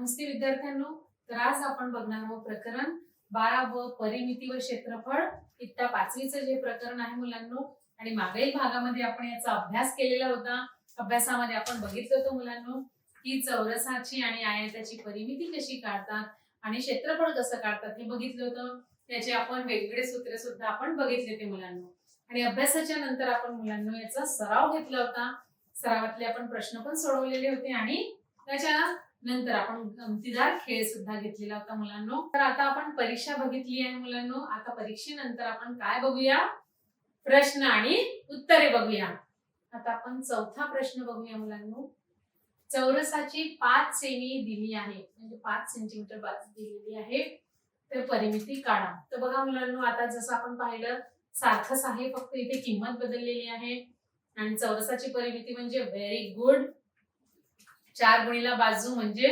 नमस्ते विद्यार्थ्यांनो, तर आज आपण बघणार आहोत प्रकरण 12 व परिमिती व क्षेत्रफळ इत्ता 5वीचं जे प्रकरण आहे मुलांनो. आणि मागील भागामध्ये आपण याचा अभ्यास केलेला होता. अभ्यासामध्ये आपण बघितलं होतं मुलांनो की चौरसाची आणि आयताची परिमिती कशी काढतात आणि क्षेत्रफळ कसं काढतात हे बघितलं होतं. त्याचे आपण वेगवेगळे सूत्र सुद्धा आपण बघितले ते मुलांनो. आणि अभ्यासाच्या नंतर आपण मुलांनो याचा सराव घेतला होता. सरावातले आपण प्रश्न पण सोडवलेले होते आणि त्याच्या नंतर आपण गमतीदार खेळ सुद्धा घेतलेला होता मुलांनो. तर आता आपण परीक्षा बघितली आहे मुलांनो. आता परीक्षेनंतर आपण काय बघूया, प्रश्न आणि उत्तरे बघूया. आता आपण चौथा प्रश्न बघूया मुलांनो. चौरसाची 5 सेमी दिली आहे, म्हणजे 5 सेंटीमीटर बाजू दिलेली आहे, तर परिमिती काढा. तर बघा मुलांनो, आता जसं आपण पाहिलं सारखंच आहे, फक्त इथे किंमत बदललेली आहे. आणि चौरसाची परिमिती म्हणजे व्हेरी गुड. 4 गुणिला बाजू म्हणजे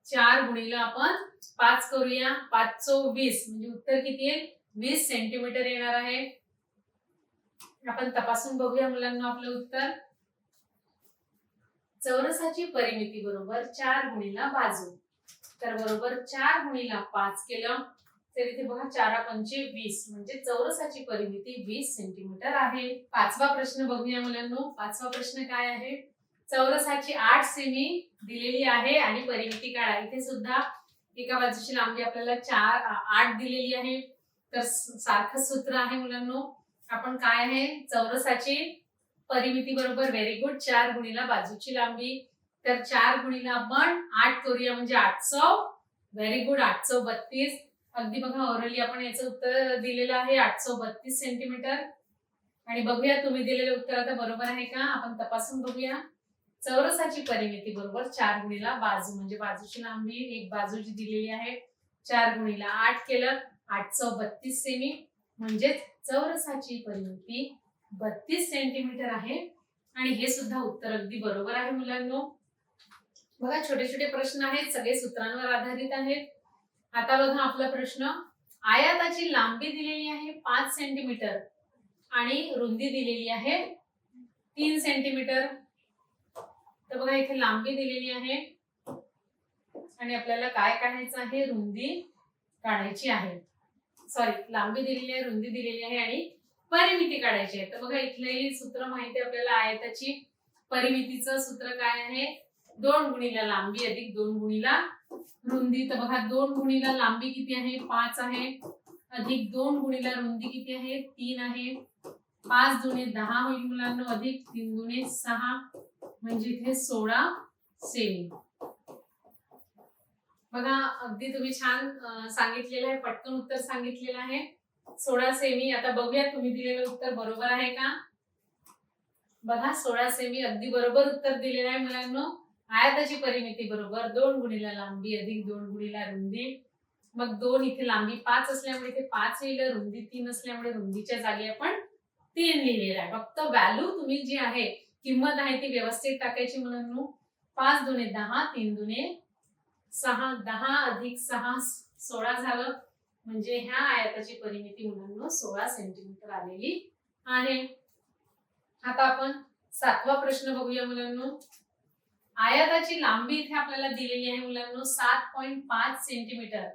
4 गुणिला आपण 5 करूया. 5 चौक 20 म्हणजे उत्तर किती येईल, 20 सेंटीमीटर येणार आहे. आपण तपासून बघूया मुलांना आपलं उत्तर. चौरसाची परिमिती बरोबर 4 गुणिला बाजू, तर बरोबर 4 गुणिला 5 केलं तर इथे बघा 4 पंचे 20 म्हणजे चौरसाची परिमिती 20 सेंटीमीटर आहे. पाचवा प्रश्न बघूया मुलांनो. पाचवा प्रश्न काय आहे, चौरसाची 8 सेमी दिलेली आहे आणि परिमिती काढा. इथे सुद्धा एका बाजूची लांबी आपल्याला 8 दिलेली आहे. तर सारखं सूत्र आहे मुलांनो. आपण काय आहे, चौरसाची परिमिती बरोबर व्हेरी गुड 4 गुणिला बाजूची लांबी, तर 4 गुणिला आपण 8 करूया म्हणजे 800. Very good, 832. अगदी बघा ओरली आपण याचं उत्तर दिलेलं आहे 832 सेंटीमीटर. आणि बघूया तुम्ही दिलेलं उत्तर आता बरोबर आहे का, आपण तपासून बघूया. चौरसाची परिमिती बरोबर 4 गुणिला बाजू म्हणजे बाजूची लांबी एक बाजू जी दिलेली आहे 4 गुणिला 8 केलं 832 सेमी, म्हणजे चौरसाची परिमिती 32 सेंटीमीटर आहे. आणि हे सुद्धा उत्तर अगदी बरोबर आहे मुलांनो. बघा छोटे छोटे प्रश्न आहेत, सगळे सूत्रांवर आधारित आहेत. आता बघा आपला प्रश्न, आयताची लांबी दिलेली आहे 5 सेंटीमीटर आणि रुंदी दिलेली आहे 3 सेंटीमीटर. तर बघा इथे लांबी दिलेली आहे आणि आपल्याला काय काढायचं आहे, रुंदी काढायची आहे. सॉरी, लांबी दिलेली आहे, रुंदी दिलेली आहे आणि परिमिती काढायची आहे. तर बघा इथलंही सूत्र माहिती आहे आपल्याला. आयताची परिमितीचं सूत्र काय आहे, 2 गुणिला लांबी अधिक 2 गुणिला रुंदी. तर बघा 2 गुणिला लांबी किती आहे, 5 आहे, अधिक 2 गुणिला रुंदी किती आहे, 3 आहे. 5 दुणे 10 होईल मुलांना, अधिक 3 दुणे 6 म्हणजे इथे 16 सेमी. बघा अगदी तुम्ही छान सांगितलेलं आहे, पटकन उत्तर सांगितलेलं आहे 16 सेमी. आता बघूया तुम्ही दिलेलं उत्तर बरोबर आहे का. बघा 16 सेमी अगदी बरोबर उत्तर दिलेलं आहे मुलांनो. आयताची परिमिती बरोबर 2 गुणिला लांबी अधिक 2 गुणिला रुंदी. मग 2 इथे लांबी 5 असल्यामुळे इथे 5 येईल, रुंदी 3 असल्यामुळे रुंदीच्या जागी आपण 3 लिहिलेलं आहे. फक्त व्हॅल्यू तुम्ही जी आहे, किंमत आहे ती व्यवस्थित टाकायची मुलांनो. 5 दुणे 10, 3 दुणे 6, 10 अधिक 6 16 झालं, म्हणजे ह्या आयताची परिमिती मुलांनो 16 सेंटीमीटर आलेली आहे. आता आपण 7वा प्रश्न बघूया मुलांनो. आयताची लांबी इथे आपल्याला दिलेली आहे मुलांनो 7.5 सेंटीमीटर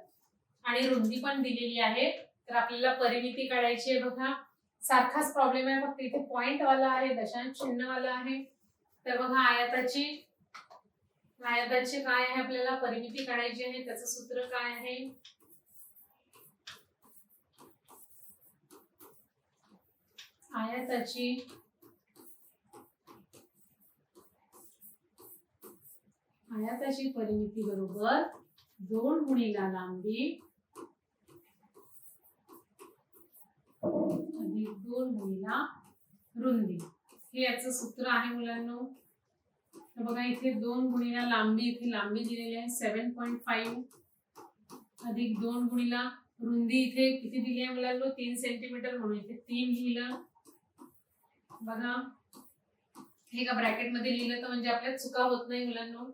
आणि रुंदी पण दिलेली आहे. तर आपल्याला परिमिती काढायची आहे. बघा सारखाच प्रॉब्लेम आहे, फक्त इथे पॉइंट वाला आहे, दशांश चिन्ह वाला आहे. तर बघा आयताची काय आहे, आपल्याला परिमिती काढायची आहे. त्याचं सूत्र काय आहे, आयताची परिमिती बरोबर 2 गुणिला लांबी अधिक 2 गुणिला रुंदी, हे याचं सूत्र आहे मुलांनो. तर बघा इथे 2 गुणिला लांबी, इथे लांबी दिलेली आहे 7.5 अधिक 2 गुणिला रुंदी इथे किती दिली आहे मुलांनो, 3 सेंटीमीटर, म्हणून इथे 3 लिहिलं. बघा हे का ब्रॅकेट मध्ये लिहिलं तर म्हणजे आपल्याला चुका होत नाही मुलांनो.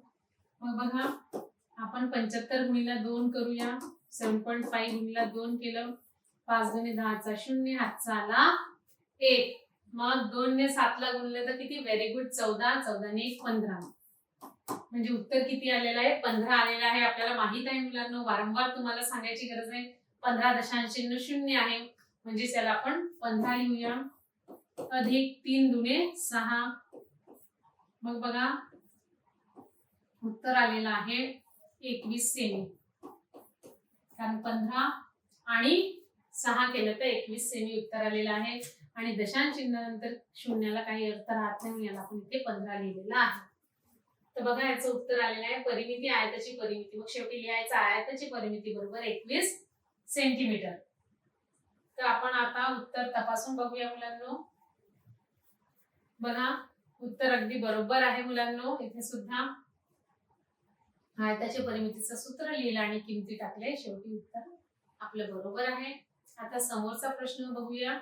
मग बघा आपण 75 गुणिला 2 करूया. 7.5 गुणिला 2 केलं, 5 दुणे 10 चा 0, हातचा आला 1. मग 2 ने 7 ला गुणले तर किती, व्हेरी गुड 14, 14 ने 1 15. म्हणजे उत्तर किती आलेलं आहे? 15 आलेलं आहे. आपल्याला माहित आहे मुलांना, वारंवार तुम्हाला सांगायची गरज नाही. 15.0 आहे, म्हणजे त्याला आपण 15 लिहूया. अधिक 3 दुने 6. मग बघा उत्तर आलेलं आहे 21 सेमी. कारण 15 आणि 6 केलं तर 21 सेमी उत्तर आलेलं आहे. आणि दशांश चिन्हानंतर शून्याला काही अर्थ राहत नाही, याला आपण इथे 15 लिहिलेलं आहे. तर बघा याचं उत्तर आलेलं आहे परिमिती, आयताची परिमिती. मग शेवटी लिहायचं आयताची परिमिती बरोबर 21 सेंटीमीटर. तर आपण आता उत्तर तपासून बघूया मुलांनो. बघा उत्तर अगदी बरोबर आहे मुलांनो. इथे सुद्धा आयताच्या परिमितीचं सूत्र लिहिलं आणि किमती टाकले, शेवटी उत्तर आपलं बरोबर आहे. आता समोरचा प्रश्न बघूया.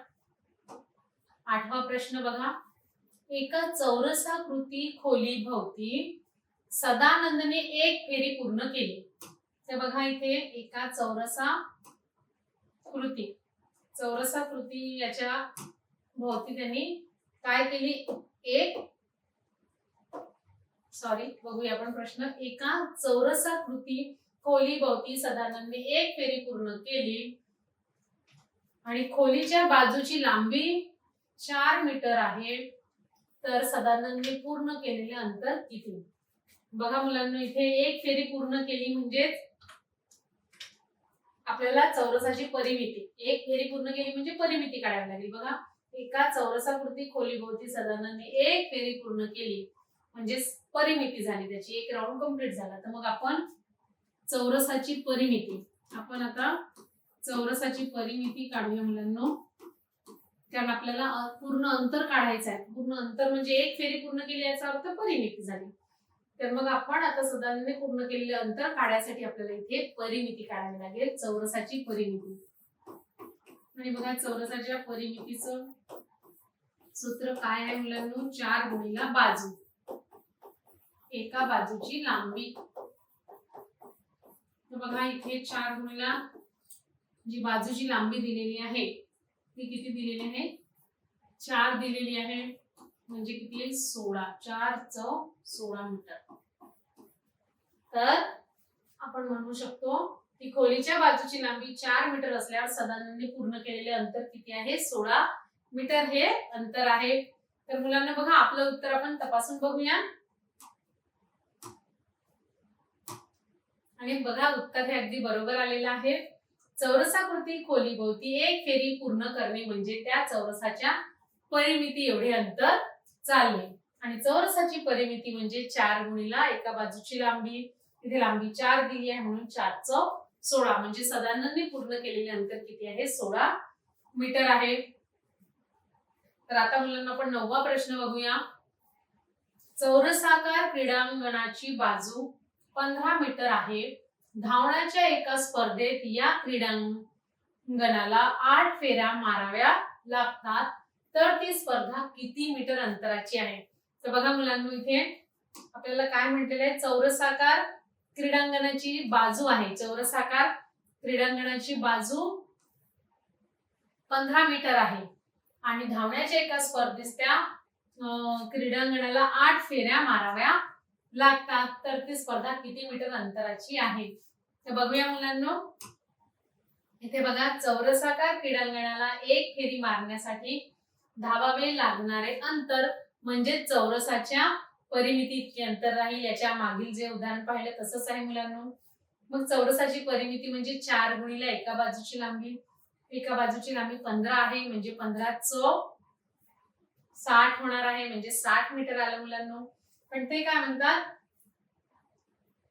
8वा प्रश्न बघा. एका चौरसाकृती खोली भोवती सदानंदने एक फेरी पूर्ण केली. तर बघा इथे एका चौरसाकृती याच्या भोवती त्यांनी काय केली? बघूया आपण प्रश्न. एका चौरसाकृती खोली भोवती सदानंदने एक फेरी पूर्ण केली आणि खोलीच्या बाजूची लांबी 4 मीटर आहे, तर सदानंदने पूर्ण केलेले अंतर किती? बघा मुलांना, इथे एक फेरी पूर्ण केली म्हणजे आपल्याला चौरसाची परिमिती, एक फेरी पूर्ण केली म्हणजे परिमिती काढावी लागेल. बघा एका चौरसाकृती खोलीभोवती सदानंदने एक फेरी पूर्ण केली म्हणजे परिमिती झाली त्याची, एक राऊंड कंप्लीट झाला. तर मग आपण चौरसाची परिमिती, आपण आता चौरसाची परिमिती काढूया मुलांनो. कारण आपल्याला पूर्ण अंतर काढायचं आहे. पूर्ण अंतर म्हणजे एक फेरी पूर्ण केली याचा अर्थ परिमिती झाली. तर मग आपण आता सदानंदने पूर्ण केलेले अंतर काढायसाठी आपल्याला इथे परिमिती काढावी लागेल, चौरसाची परिमिती. आणि बघा चौरसाच्या परिमितीचं सूत्र काय आहे मुलांनो? 4 गुणिला बाजू, एका बाजूची लांबी. तर बघा इथे 4 गुणिला जी बाजूची लांबी दिलेली आहे ती किती दिलेली आहे? 4 दिलेली आहे, म्हणजे किती आहे? 16. 4 चौ 16 मीटर. तर आपण म्हणू शकतो की खोलीच्या बाजूची लांबी 4 मीटर असल्यावर सदानंदने पूर्ण केलेले अंतर किती आहे? 16 मीटर हे अंतर आहे. तर मुलांना बघा आपलं उत्तर आपण तपासून बघूया. आणि बघा उत्तर हे अगदी बरोबर आलेलं आहे. चौरसाकृती खोलीभोवती एक फेरी पूर्ण करणे म्हणजे त्या चौरसाच्या परिमिती एवढे अंतर चालणे. आणि चौरसाची परिमिती म्हणजे 4 गुणिला एका बाजूची लांबी, इथे लांबी 4 दिली आहे म्हणून 4 चौ 16, म्हणजे सदानंदने पूर्ण केलेले अंतर किती आहे? 16 मीटर आहे. तर आता मुलांना आपण 9वा प्रश्न बघूया. चौरसाकार क्रीडांगणाची बाजू 15 मीटर आहे. धावण्याच्या एका स्पर्धेत या क्रीडांगणाला 8 फेऱ्या माराव्या लागतात, तर ती स्पर्धा किती मीटर अंतराची आहे? तर बघा मुलांनो, इथे आपल्याला काय म्हटलेलं आहे? चौरसाकार क्रीडांगणाची बाजू आहे. चौरसाकार क्रीडांगणाची बाजू 15 मीटर आहे आणि धावण्याच्या एका स्पर्धेत त्या क्रीडांगणाला 8 फेऱ्या माराव्या लागतात, तर ती स्पर्धा किती मीटर अंतराची आहे? तर बघूया मुलांनो, इथे बघा चौरसाकार क्रीडांगणाला एक फेरी मारण्यासाठी धावावे लागणारे अंतर म्हणजे चौरसाच्या परिमिती इतके अंतर राहील. याच्या मागील जे उदाहरण पाहिलं तसंच आहे मुलांनो. मग चौरसाची परिमिती म्हणजे 4 गुणिला एका बाजूची लांबी, एका बाजूची लांबी 15 आहे म्हणजे 15 चौ 60 होणार आहे, म्हणजे 60 मीटर आलं मुलांनो. पण ते काय म्हणतात?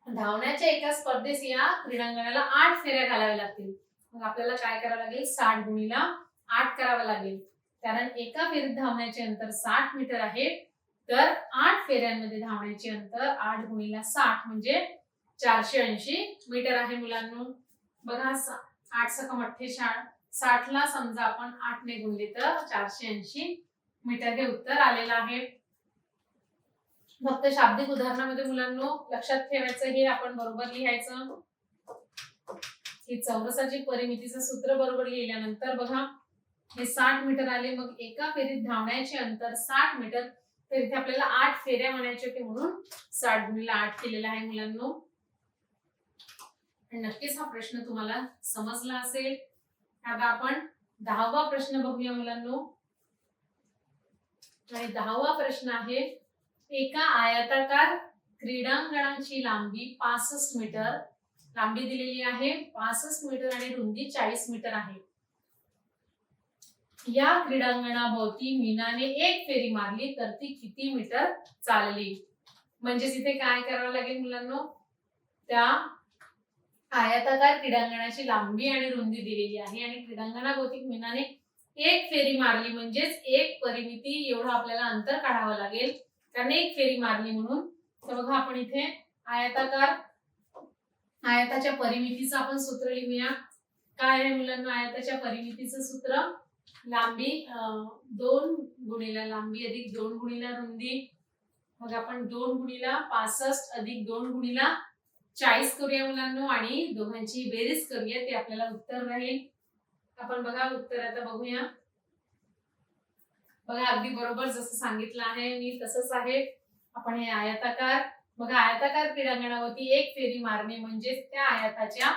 धावण्याच्या एका स्पर्धेस या क्रीडांगणाला 8 फेऱ्या घालाव्या लागतील. मग आपल्याला काय करावं लागेल? 60 गुणिला 8 करावं लागेल. कारण एका फेरीत धावण्याचे अंतर 60 मीटर आहे, तर 8 फेऱ्यांमध्ये धावण्याचे अंतर 8 गुणिला 60 म्हणजे 480 मीटर आहे मुलांनो. बघा 8 सकम 48, 60 ला समजा आपण 8 ने गुणले तर 480 मीटर हे उत्तर आलेलं आहे. फक्त शाब्दिक उदाहरणामध्ये मुलांनो लक्षात ठेवायचं, हे आपण बरोबर लिहायचं की चौरसाची परिमितीचं सूत्र बरोबर लिहिल्यानंतर बघा हे 60 मीटर आले. मग एका फेरीत धावण्याचे अंतर 60 मीटर, तर इथे आपल्याला 8 फेऱ्या म्हणायच्या होते म्हणून 60 गुणिले 8 केलेला आहे मुलांनो. आणि नक्कीच हा प्रश्न तुम्हाला समजला असेल. आता आपण 10वा प्रश्न बघूया मुलांनो. आणि 10वा प्रश्न आहे, एका आयताकार क्रीडांगणाची लांबी 65 मीटर, लांबी दिलेली आहे 65 मीटर आणि रुंदी 40 मीटर आहे. या क्रीडांगणाभोवती मीनाने एक फेरी मारली तर ती किती मीटर चालली. म्हणजेच इथे काय करावं लागेल मुलांनो, त्या आयताकार क्रीडांगणाची लांबी आणि रुंदी दिलेली आहे आणि क्रीडांगणाभोवती मीनाने एक फेरी मारली म्हणजेच एक परिमिती एवढं आपल्याला अंतर काढावं लागेल, कारण एक फेरी मारली म्हणून. तर बघा आपण इथे आयताच्या परिमितीचं आपण सूत्र लिहूया. काय आहे मुलांना आयताच्या परिमितीचं सूत्र? लांबी 2 गुणिले लांबी अधिक 2 गुणिले रुंदी. मग आपण 2 गुणिले 65 अधिक 2 गुणिले 40 करूया मुलांनो आणि दोघांची बेरीज करूया, ते आपल्याला उत्तर राहील. आपण बघा उत्तर आता बघूया. बघा अगदी बरोबर जसं सांगितलं आहे मी तसंच आहे. आपण हे आयताकार, बघा आयताकार क्रीडांगणावरती एक फेरी मारणे म्हणजे त्या आयताच्या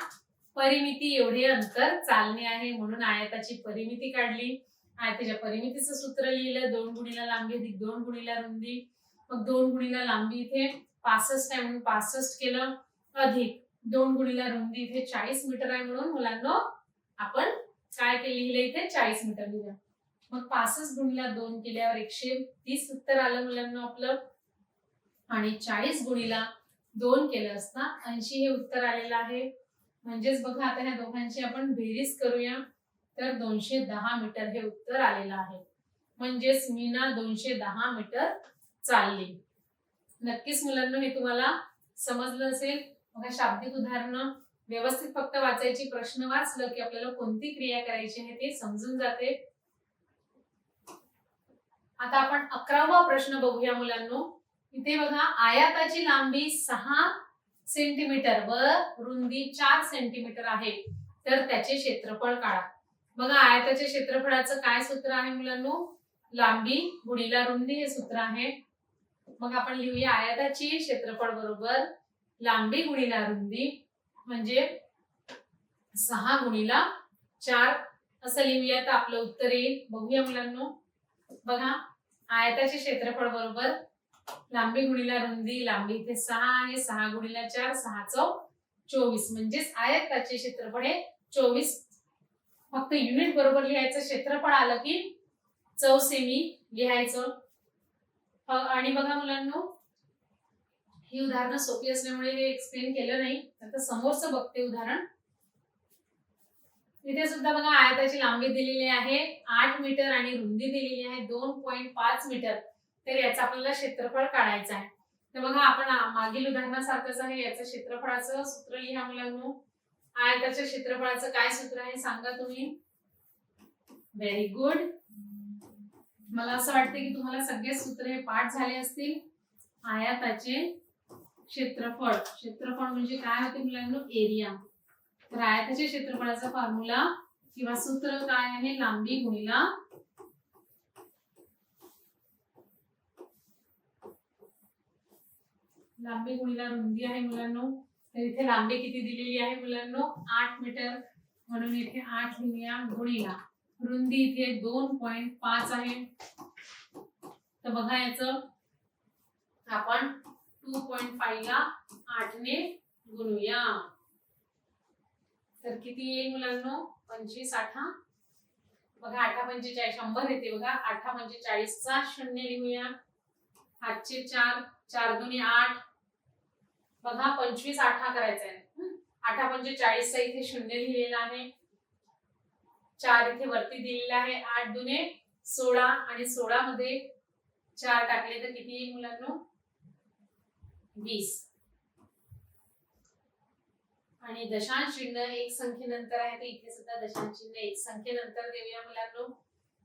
परिमिती एवढे अंतर चालणे आहे, म्हणून आयताची परिमिती काढली. आयताच्या परिमितीचं सूत्र लिहिलं 2 गुणिले लांबी अधिक 2 गुणिले रुंदी. मग 2 गुणिले लांबी इथे 65 आहे म्हणून 65 केलं अधिक 2 गुणिले रुंदी इथे 40 मीटर आहे म्हणून मुलांनो आपण काय लिहिलं इथे 40 मीटर लिहिलं. मग 65 गुणिले 2 केल्यावर 130 उत्तर आलं मुलांना आपलं. आणि 40 गुणिले 2 केलं असता 80 हे उत्तर आलेलं आहे. म्हणजेच बघा आता ह्या दोघांची आपण बेरीज करूया तर 210 मीटर हे उत्तर आलेलं आहे. म्हणजेच मीना 210 मीटर चालली. नक्कीच मुलांना हे तुम्हाला समजलं असेल. बघा शाब्दिक उदाहरणं व्यवस्थित फक्त वाचायची, प्रश्न वाचलं की आपल्याला कोणती क्रिया करायची आहे ते समजून जाते. आता आपण 11वा प्रश्न बघूया मुलांनो. इथे बघा आयताची लांबी 6 सेंटीमीटर व रुंदी 4 सेंटीमीटर आहे तर त्याचे क्षेत्रफळ काढा. बघा आयताच्या क्षेत्रफळाचं काय सूत्र आहे मुलांनो? लांबी गुणिले रुंदी हे सूत्र आहे. मग आपण लिहूया आयताची क्षेत्रफळ बरोबर लांबी गुणिले रुंदी म्हणजे 6 गुणिले 4 असं लिहूया तर आपलं उत्तर येईल. बघूया मुलांनो. बघा आयताचे क्षेत्रफळ बरोबर लांबी गुणिले रुंदी, लांबी इथे 6 आहे 6 गुणिले 4 6 चौक 24 म्हणजेच आयताचे क्षेत्रफळ हे 24. फक्त युनिट बरोबर लिहायचं, क्षेत्रफळ आलं की चौसेमी लिहायचं. आणि बघा मुलांनो ही उदाहरणं सोपी असल्यामुळे हे एक्सप्लेन केलं नाही. आता समोरचं बघते उदाहरण. इथे सुद्धा बघा आयताची लांबी दिलेली आहे 8 मीटर आणि रुंदी दिलेली आहे 2.5 मीटर. तर याचं आपल्याला क्षेत्रफळ काढायचं आहे. तर बघा आपण मागील उदाहरणासारखंच आहे. याचं क्षेत्रफळाचं सूत्र लिहा मुलांनो. आयताच्या क्षेत्रफळाचं काय सूत्र आहे सांगा तुम्ही. Very good. मला असं वाटतं की तुम्हाला सगळे सूत्र हे पाठ झाले असतील. आयताचे क्षेत्रफळ, क्षेत्रफळ म्हणजे काय होते मुलांनो? एरिया. तर आयताच्या क्षेत्रफळाचा फॉर्म्युला किंवा सूत्र काय आहे? लांबी गुणिले रुंदी आहे मुलांनो. तर इथे लांबी किती दिलेली आहे मुलांनो? 8 मीटर म्हणून इथे 8 लिहूया गुणिले रुंदी इथे 2.5 आहे. तर बघा याचं आपण 2.5 ला 8 ने गुणूया तर किती येईल मुलांनो? 25 8 बघा 8 45 100 येते. बघा 8 45 चा 0 लिहूया. 8 4 4 2 8 बघा 25 8 करायचा आहे. 8 45 चा इथे 0 लिहिलेला आहे. 4 इथे वरती दिलेला आहे. 8 2 16 आणि 16 मध्ये 4 टाकले तर किती येईल मुलांनो? 20. आणि दशांश चिन्ह एक संख्येनंतर आहे तर इथे सुद्धा दशांश चिन्ह एक संख्येनंतर देऊया मुलांनो.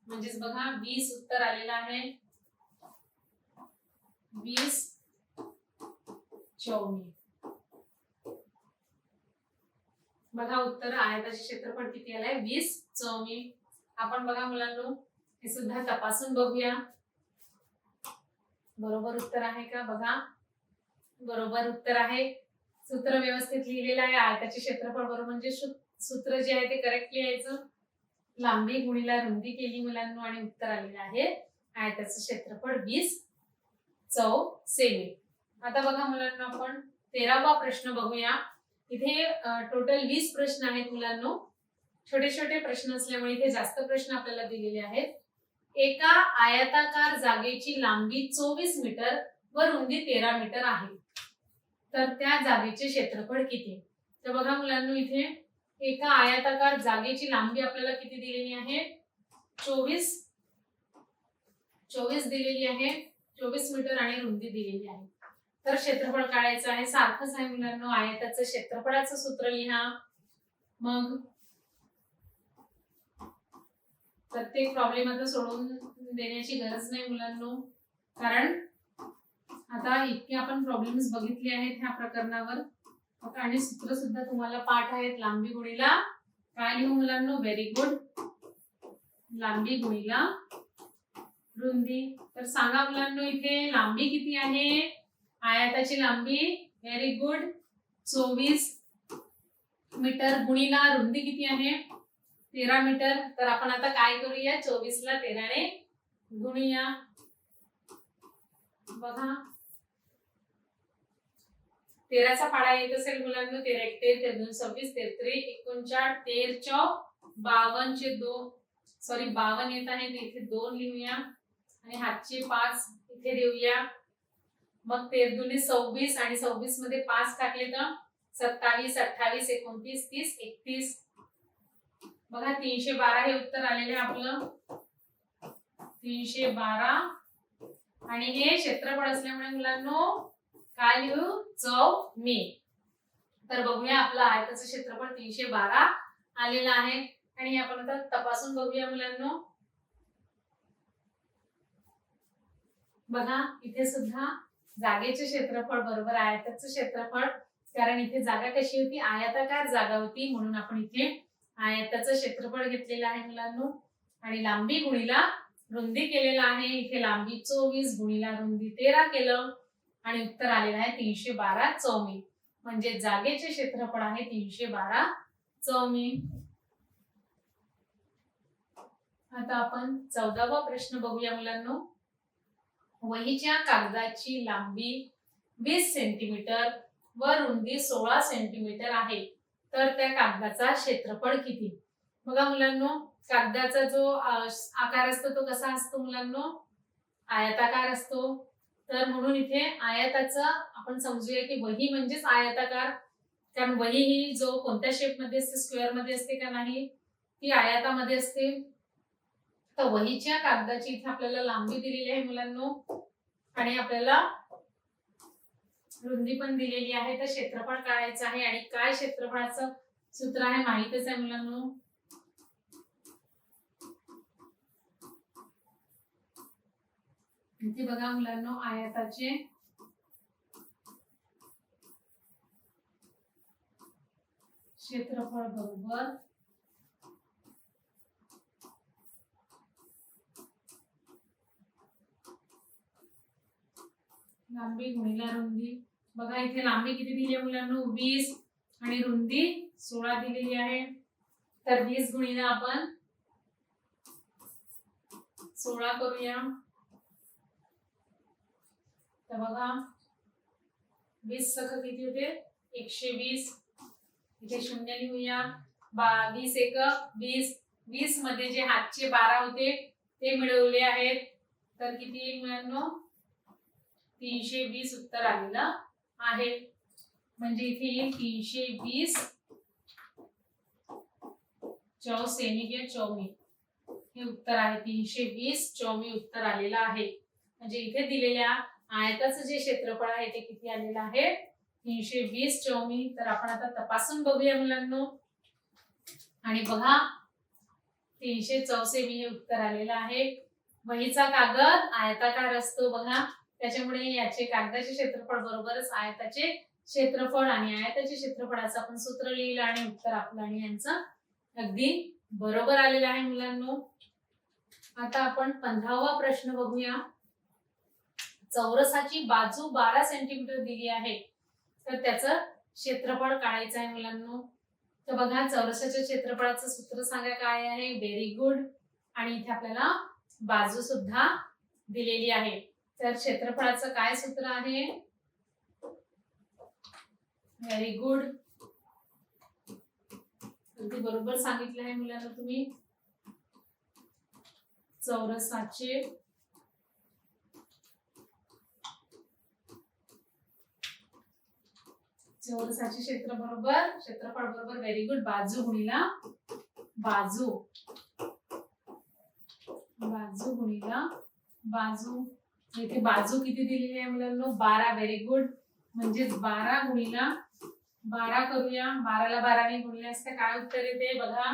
म्हणजेच बघा 20 उत्तर आलेलं आहे. 20 24. बघा उत्तर आयताचे क्षेत्रफळ किती आलंय? 20 24. आपण बघा मुलांनो हे सुद्धा तपासून बघूया. बरोबर उत्तर आहे का बघा, बरोबर उत्तर आहे. सूत्र व्यवस्थित लिहिलेलं आहे. आयताचे क्षेत्रफळ बरोबर म्हणजे सूत्र जे आहे ते करेक्ट लिहायचं. लांबी गुणिला रुंदी केली मुलांनो आणि उत्तर आलेलं आहे आयताचं क्षेत्रफळ 20 चौ सेमी. आता बघा मुलांनो आपण 13वा प्रश्न बघूया. इथे टोटल 20 प्रश्न आहेत मुलांनो. छोटे छोटे प्रश्न असल्यामुळे इथे जास्त प्रश्न आपल्याला दिलेले आहेत. एका आयताकार जागेची लांबी 24 मीटर व रुंदी 13 मीटर आहे, तर त्या जागेचे क्षेत्रफळ किती? तर बघा मुलांनो इथे एका आयताकार जागेची लांबी आपल्याला किती दिलेली आहे? 24 दिलेली आहे, 24 मीटर आणि रुंदी दिलेली आहे. तर क्षेत्रफळ काढायचं आहे. सारखंच आहे मुलांनो, आयताचं क्षेत्रफळाचं सूत्र लिहा. मग प्रत्येक प्रॉब्लेम आता सोडवून देण्याची गरज नाही मुलांनो, कारण आता इतके आपण प्रॉब्लेम्स बघितले आहेत ह्या प्रकरणावर आणि सूत्र सुद्धा तुम्हाला पाठ आहेत. लांबी गुणिला काय लिहू मुलांनो? व्हेरी गुड, लांबी गुणिला रुंदी. तर सांगा मुलांनो इथे लांबी किती आहे? आयताची लांबी व्हेरी गुड 24 मीटर गुणिला रुंदी किती आहे? 13 मीटर. तर आपण आता काय करूया? 24 ला 13 ने गुणूया. बघा 13चा पाडा येत असेल मुलांनो, 13 एक 13, 13 2 26, 13 3 49, 13 4 52 चे 2 सॉरी 52 येत आहे, इथे 2 लिहूया आणि हातचे 5 इथे देऊया. मग 13 दुने 26 आणि 26 मध्ये 5 टाकले तर 27 28 29 30 31. बघा 312 हे उत्तर आलेले आपलं 312. आणि हे क्षेत्रफळ असल्यामुळे मुलांनो काय लिहू? चौमी. तर बघूया आपलं आयताचं क्षेत्रफळ 312 आलेलं आहे आणि हे आपण आता तपासून बघूया मुलांनो. बघा इथे सुद्धा जागेचे क्षेत्रफळ बरोबर आयताचं क्षेत्रफळ, कारण इथे जागा कशी होती? आयताकार जागा होती, म्हणून आपण इथे आयताचं क्षेत्रफळ घेतलेलं आहे मुलांनो. आणि लांबी गुणिला रुंदी केलेला आहे. इथे लांबी 24 गुणिला रुंदी 13 केलं आणि उत्तर आलेलं आहे 312 चौमी. म्हणजे जागेचे क्षेत्रफळ आहे 312 चौमी. आता आपण 14वा प्रश्न बघूया मुलांनो. वहीच्या कागदाची लांबी 20 सेंटीमीटर व रुंदी 16 सेंटीमीटर आहे, तर त्या कागदाचा क्षेत्रफळ किती? बघा मुलांनो कागदाचा जो आकार असतो तो कसा असतो मुलांनो? आयताकार असतो. तर म्हणून इथे आयताचा आपण समजूया की वही म्हणजेच आयताकार, कारण वही ही जो कोणत्या शेप मध्ये असते? स्क्वेअर मध्ये असते का नाही? ती आयतामध्ये असते. तर वहीच्या कागदाची इथे आपल्याला लांबी दिलेली आहे मुलांनो आणि आपल्याला रुंदी पण दिलेली आहे. तर क्षेत्रफळ काढायचं आहे आणि काय क्षेत्रफळाचं सूत्र आहे माहितच आहे मुलांनो. इथे बघा मुलांनो आयताचे क्षेत्रफळ बरोबर लांबी गुणिला रुंदी. बघा इथे लांबी किती दिली आहे मुलांनो? 20 आणि रुंदी 16 दिलेली आहे. तर 20 गुणिला आपण 16 करूया. तर बघा 20 सख किती होते? 120. इथे शून्य लिहूया. 20 एक 20. 20 मध्ये जे हातचे 12 होते ते मिळवले आहेत, तर किती मुलांनो? 320 उत्तर आलेलं आहे. म्हणजे इथे येईल 320 चौ सेमी किंवा चौमी हे उत्तर आहे. 320 चौमी उत्तर आलेलं आहे. म्हणजे इथे दिलेल्या आयताचं जे क्षेत्रफळ आहे ते किती आलेलं आहे? 320 चौमी. तर आपण आता तपासून बघूया मुलांनो. आणि बघा 314 सेमी हे उत्तर आलेलं आहे. वहीचा कागद आयताकार असतो बघा, त्याच्यामुळे याचे कागदाचे क्षेत्रफळ बरोबरच आयताचे क्षेत्रफळ आणि आयताचे क्षेत्रफळाचं आपण सूत्र लिहिलं आणि उत्तर आपलं आणि यांचं अगदी बरोबर आलेलं आहे मुलांनो. आता आपण 15वा प्रश्न बघूया. चौरसाची बाजू 12 सेंटीमीटर दिली आहे, तर त्याचं क्षेत्रफळ काढायचं आहे मुलांनो. तर बघा, चौरसाच्या क्षेत्रफळाचं सूत्र सांगा काय आहे. Very good. आणि इथे आपल्याला बाजू सुद्धा दिलेली आहे. तर क्षेत्रफळाचं काय सूत्र आहे. Very good. अगदी बरोबर सांगितलं आहे मुलांना तुम्ही. चौरसाचे क्षेत्रफळ बरोबर व्हेरी गुड बाजू गुणिला बाजू इथे बाजू किती दिलेली आहे मुलांना. 12. Very good. म्हणजे 12 गुणिला 12 करूया. 12 ला 12 ने गुणले असता काय उत्तर येते बघा.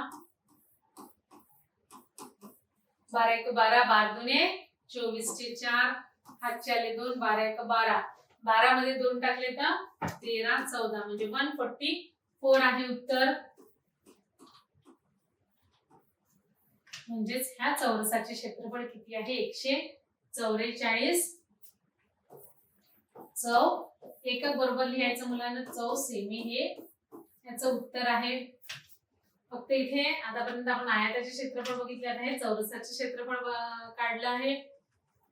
12 1 12, 12 दुने 24 चे 4, हातचे आले 2, 12 1 12. 12 मध्ये 2 टाकले तर 13 14 म्हणजे 144 आहे उत्तर. म्हणजेच ह्या चौरसाचे क्षेत्रफळ किती आहे. 144 चौ एकक बरोबर लिहायचं मुलांना. चौ सेमी हे याचं उत्तर आहे. फक्त इथे आतापर्यंत आपण आयताचे क्षेत्रफळ बघितले आहे, चौरसाचे क्षेत्रफळ काढलं आहे.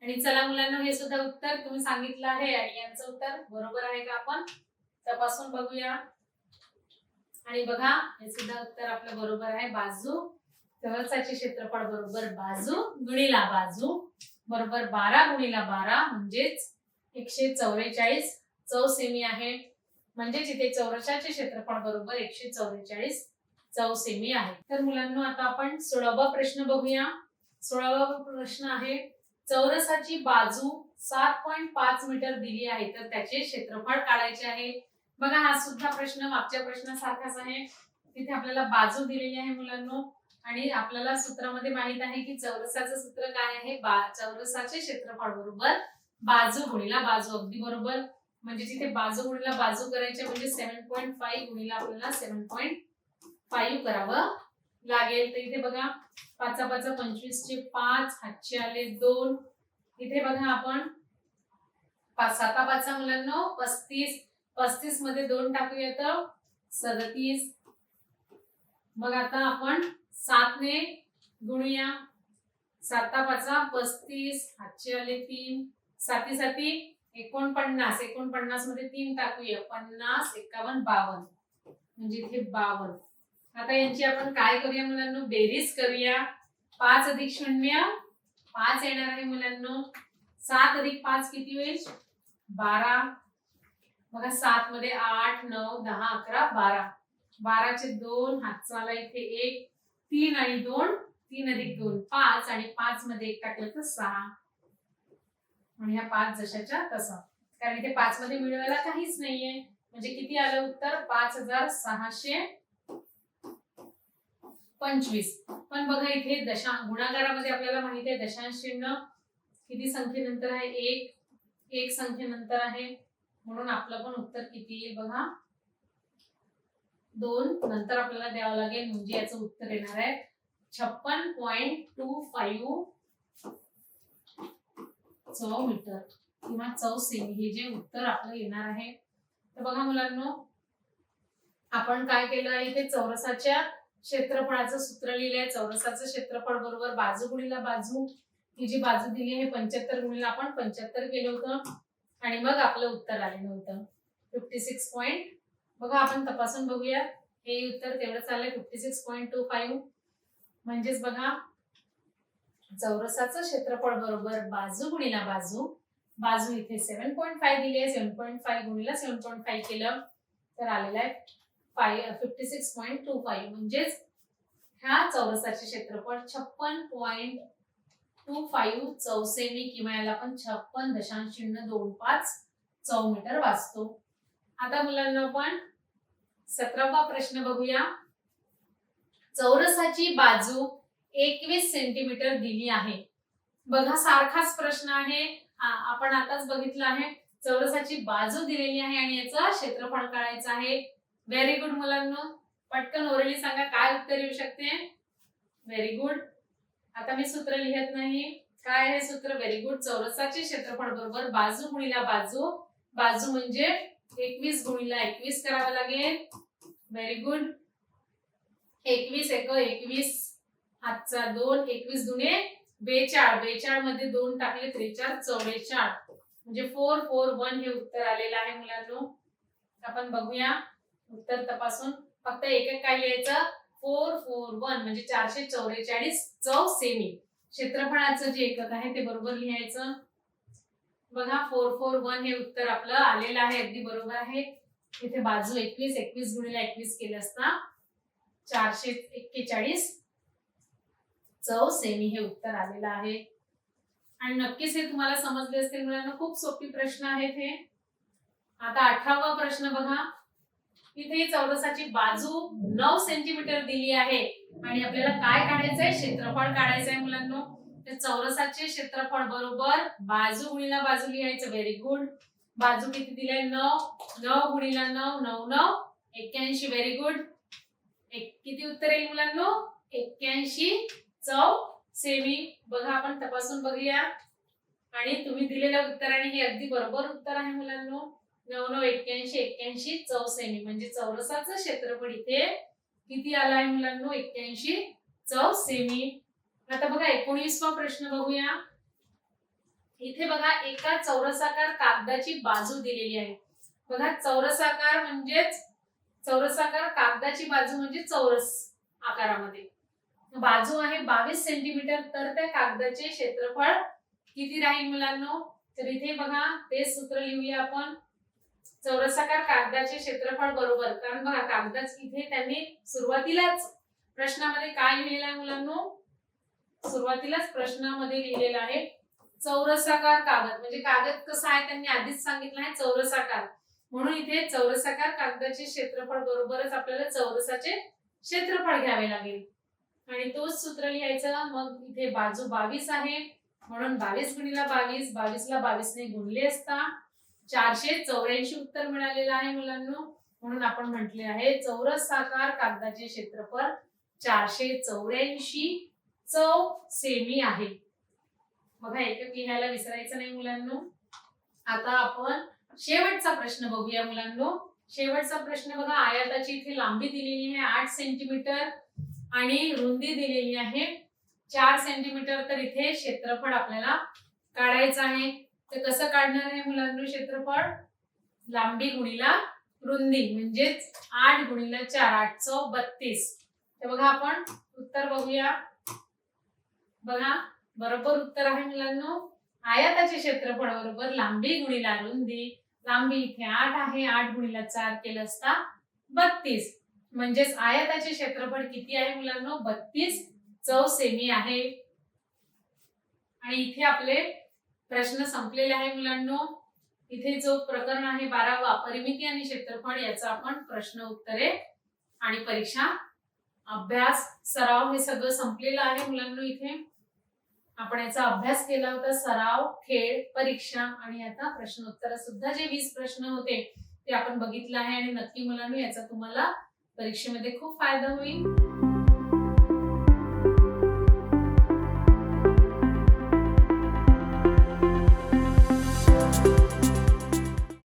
आणि चला मुलांना, हे सुद्धा उत्तर तुम्ही सांगितलं आहे आणि यांचं उत्तर बरोबर आहे का आपण तपासून बघूया. आणि बघा, हे सुद्धा उत्तर आपलं बरोबर आहे. बाजू चौरसाचे क्षेत्रफळ बरोबर बाजू गुणिला बाजू बरोबर 12 गुणिला 12 म्हणजेच 144 चौ सेमी आहे. म्हणजेच इथे चौरसाचे क्षेत्रफळ बरोबर 144 चौ सेमी आहे. तर मुलांनो, आता आपण 16वा प्रश्न बघूया. 16वा प्रश्न आहे. चौरसाची बाजू 7.5 मीटर दिली आहे, तर त्याचे क्षेत्रफळ काढायचे आहे. बघा, हा सुद्धा प्रश्न मागच्या प्रश्नासारखाच आहे. तिथे आपल्याला बाजू दिलेली आहे मुलांनो, आणि आपल्याला सूत्रामध्ये माहित आहे की चौरसाचं सूत्र काय आहे. चौरसाचे क्षेत्रफळ बरोबर बाजू गुणिला बाजू. अगदी बरोबर. म्हणजे तिथे बाजू गुणिला बाजू करायचे म्हणजे 7.5 गुणिला आपल्याला 7.5 करावं लागेल. तर इथे बघा, 5 5 25 चे 5, हातचे आले 2. इथे बघा, आपण 5 7 5 मुलांना 35. 35 मध्ये 2 टाकूया तर 37. मग आता आपण 7 ने गुणूया. 7 5 35, हातचे आले 3. 7 7 49. 49 मध्ये 3 टाकूया. 50 51 52 म्हणजे इथे 52. आता यांची आपण काय करूया मुलांनो, बेरीज करूया. 5 अधिक 0 5 येणार आहे मुलांनो. 7 अधिक 5 किती होईल 12. बघा, 7 मध्ये 8 9 10 11 12. 12 चे 2, हातचा आला इथे 1. 3 आणि 2, 3 अधिक 2 5 आणि 5 मध्ये 1 टाकलं तर 6. आणि ह्या 5 जशाच्या तसा, कारण इथे 5 मध्ये मिळवायला काहीच नाहीये. म्हणजे किती आलं उत्तर 5625. पण बघा, इथे गुणाकारामध्ये आपल्याला माहिती आहे दशांश चिन्ह किती संख्येनंतर आहे. 1 संख्येनंतर आहे. म्हणून आपलं पण उत्तर किती येईल बघा, 2 नंतर आपल्याला द्यावं लागेल. म्हणजे याचं उत्तर येणार आहे 56.25 चौ मीटर किंवा चौ सेमी. हे जे उत्तर आपलं येणार आहे. तर बघा मुलांनो, आपण काय केलं आहे, इथे चौरसाच्या क्षेत्रफळाचं सूत्र लिहिलंय. चौरसाचं क्षेत्रफळ बरोबर बाजू गुणिला बाजू. ही जी बाजू दिली आहे 75 गुणिला आपण 75 केलं होतं, आणि मग आपलं उत्तर आलेलं होतं 56. बघा, आपण तपासून बघूया. हे उत्तर तेवढंच आलंय 56.25. म्हणजेच बघा, चौरसाचं क्षेत्रफळ बरोबर बाजू गुणिला बाजू. बाजू इथे 7.5 दिली आहे. 7.5 गुणिला 7.5 केलं तर आलेलं आहे 56.25. म्हणजेच ह्या चौरसाचे क्षेत्रफळ 56.25 चौ सेमी किंवा याला आपण 56.25 चौ मीटर वाचतो. आता मुलांना आपण 17वा प्रश्न बघूया. चौरसाची बाजू 21 सेंटीमीटर दिली आहे. बघा, सारखाच प्रश्न आहे. आपण आताच बघितलं आहे. चौरसाची बाजू दिलेली आहे आणि याचं क्षेत्रफळ काढायचं आहे. व्हेरी गुड मुलांनो. पटकन ओरली सांगा काय उत्तर येऊ शकते. Very good. आता मी सूत्र लिहित नाही. काय आहे सूत्र? Very good. चौरसाचे क्षेत्रफळ बरोबर बाजू गुणिला बाजू. बाजू म्हणजे 21 गुणिला 21 करावं लागेल. Very good. 21 एक 21, हातचा 2, 21 दुने 42. 42 मध्ये 2 टाकले 43, 44 म्हणजे 441 हे उत्तर आलेलं आहे मुलांनो. आपण बघूया उत्तर तपासून. फक्त एक एक काय लिहायचं? 441 म्हणजे 444 चौ सेमी. क्षेत्रफळाचं जे एकक आहे ते बरोबर लिहायचं. बघा 441 हे उत्तर आपलं आलेलं आहे. अगदी बरोबर आहे. इथे बाजू 21, 21 गुणिले 21 केलं असता 441 चौ सेमी हे उत्तर आलेलं आहे. आणि नक्कीच हे तुम्हाला समजले असतील मुलांना. खूप सोपी प्रश्न आहेत हे. आता 18वा प्रश्न बघा. इथे चौरसाची बाजू 9 सेंटीमीटर दिली आहे आणि आपल्याला काय काढायचंय? क्षेत्रफळ काढायचंय मुलांनो. तर चौरसाचे क्षेत्रफळ बरोबर बाजू गुणिला बाजू लिहायचं. Very good. बाजू किती दिलाय? 9. 9 गुणिला 9, 9 9 81. Very good. किती उत्तर येईल मुलांनो? 81 चौ सेमी. बघा आपण तपासून बघूया. आणि तुम्ही दिलेल्या उत्तराने हे अगदी बरोबर उत्तर आहे मुलांनो. 9 9 81 81 चौ सेमी म्हणजे चौरसाचं क्षेत्रफळ इथे किती आलं आहे मुलांनो? 81 चौ सेमी. आता बघा 19वा प्रश्न बघूया. इथे बघा एका चौरसाकार कागदाची बाजू दिलेली आहे. बघा चौरसाकार म्हणजेच चौरसाकार कागदाची बाजू म्हणजे चौरस आकारामध्ये. बाजू आहे 22 सेंटीमीटर. तर त्या कागदाचे क्षेत्रफळ किती राहील मुलांनो? तर इथे बघा तेच सूत्र लिहूया आपण. चौरसाकार कागदाचे क्षेत्रफळ बरोबर, कारण बघा कागदाच इथे त्यांनी सुरुवातीलाच प्रश्नामध्ये काय लिहिलेलं आहे मुलांनो? सुरुवातीलाच प्रश्नामध्ये लिहिलेलं आहे चौरसाकार कागद. म्हणजे कागद कसा आहे त्यांनी आधीच सांगितलं आहे चौरसाकार. म्हणून इथे चौरसाकार कागदाचे क्षेत्रफळ बरोबरच आपल्याला चौरसाचे क्षेत्रफळ घ्यावे लागेल आणि तोच सूत्र लिहायचं. मग इथे बाजू 22 आहे म्हणून 22 गुणिला 22, 22 ला 22 ने गुणले असता 484 उत्तर मिळालेलं आहे मुलांनो. म्हणून आपण म्हटले आहे चौरसाकार कागदाचे क्षेत्रफळ 484 चौ सेमी आहे. बघा एकक लिहायला विसरायचं नाही मुलांनो. आता आपण शेवटचा प्रश्न बघूया मुलांनो. शेवटचा प्रश्न बघा. आयताची इथे लांबी दिलेली आहे 8 सेंटीमीटर आणि रुंदी दिलेली आहे 4 सेंटीमीटर. तर इथे क्षेत्रफळ आपल्याला काढायचं आहे. तर कसं काढणार आहे मुलांनो क्षेत्रफळ? लांबी गुणिला रुंदी म्हणजेच 8 गुणिला 4, 8 चौ 32. तर बघा आपण उत्तर बघूया. बघा बरोबर उत्तर आहे मुलांनो. आयताचे क्षेत्रफळ बरोबर लांबी गुणिला रुंदी. लांबी इथे 8 आहे, 8 गुणिला 4 केलं असता 32. म्हणजेच आयताचे क्षेत्रफळ किती आहे मुलांनो? 32 चौ सेमी आहे. आणि इथे आपले प्रश्न संपलेले आहे मुलांनो. इथे जो प्रकरण आहे 12वा परिमिती आणि क्षेत्रफळ याचा आपण प्रश्न उत्तरे आणि परीक्षा अभ्यास सराव हे सगळं संपलेलं आहे मुलांनो. इथे आपण याचा अभ्यास केला होता. सराव, खेळ, परीक्षा आणि आता प्रश्नोत्तर सुद्धा जे 20 प्रश्न होते ते आपण बघितलं आहे. आणि नक्की मुलांनो याचा तुम्हाला परीक्षेमध्ये खूप फायदा होईल.